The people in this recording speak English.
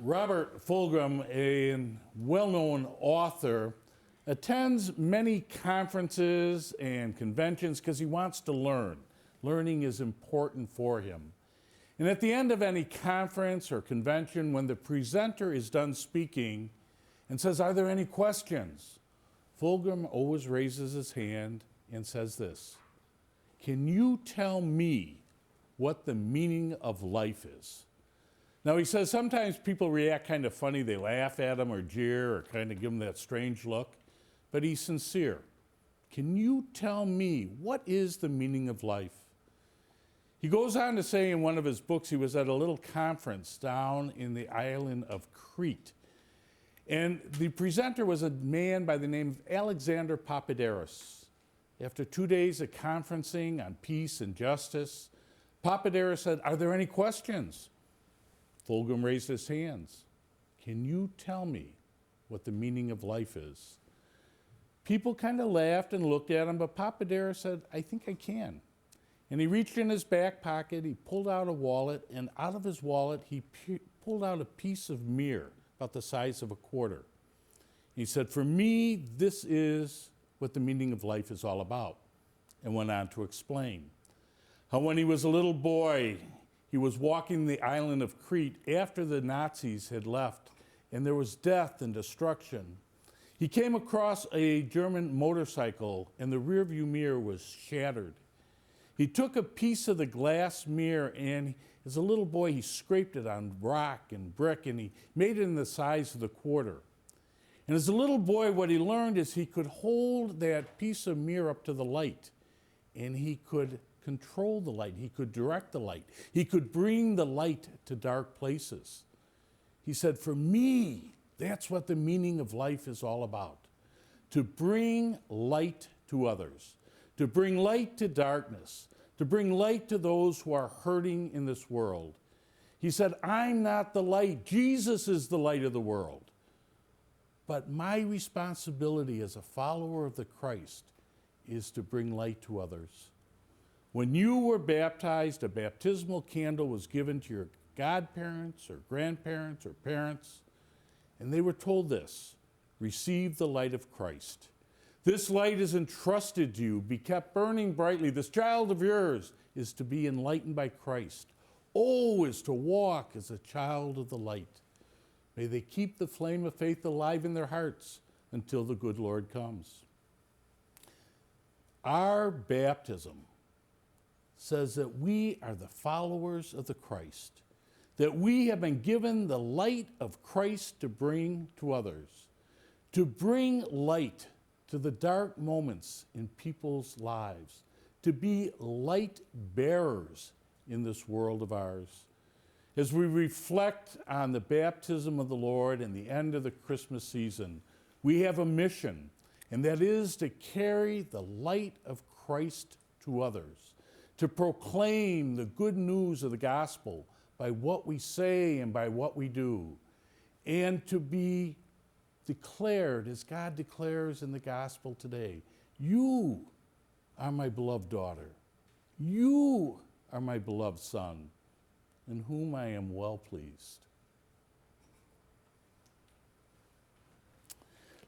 Robert Fulghum, a well-known author, attends many conferences and conventions because he wants to learn. Learning is important for him. And at the end of any conference or convention, when the presenter is done speaking and says, "Are there any questions?" Fulghum always raises his hand and says this: "Can you tell me what the meaning of life is?" Now, he says sometimes people react kind of funny. They laugh at him or jeer or kind of give him that strange look. But he's sincere. Can you tell me what is the meaning of life? He goes on to say in one of his books, he was at a little conference down in the island of Crete. And the presenter was a man by the name of Alexander Papadakis. After 2 days of conferencing on peace and justice, Papadakis said, "Are there any questions?" Fulghum raised his hands. "Can you tell me what the meaning of life is?" People kind of laughed and looked at him, but Papadakis said, "I think I can." And he reached in his back pocket, he pulled out a wallet, and out of his wallet, he pulled out a piece of mirror about the size of a quarter. He said, "For me, this is what the meaning of life is all about," and went on to explain how when he was a little boy, he was walking the island of Crete after the Nazis had left, and there was death and destruction. He came across a German motorcycle, and the rearview mirror was shattered. He took a piece of the glass mirror, and as a little boy, he scraped it on rock and brick, and he made it in the size of the quarter. And as a little boy, what he learned is he could hold that piece of mirror up to the light, and he could control the light. He could direct the light. He could bring the light to dark places. He said, "For me, that's what the meaning of life is all about. To bring light to others, to bring light to darkness, to bring light to those who are hurting in this world." He said, "I'm not the light. Jesus is the light of the world. But my responsibility as a follower of the Christ is to bring light to others." When you were baptized, a baptismal candle was given to your godparents or grandparents or parents, and they were told this: receive the light of Christ. This light is entrusted to you, be kept burning brightly. This child of yours is to be enlightened by Christ. Oh, is to walk as a child of the light. May they keep the flame of faith alive in their hearts until the good Lord comes. Our baptism says that we are the followers of the Christ, that we have been given the light of Christ to bring to others, to bring light to the dark moments in people's lives, to be light bearers in this world of ours. As we reflect on the baptism of the Lord and the end of the Christmas season, we have a mission, and that is to carry the light of Christ to others, to proclaim the good news of the gospel by what we say and by what we do, and to be declared, as God declares in the gospel today, "You are my beloved daughter. You are my beloved son, in whom I am well pleased."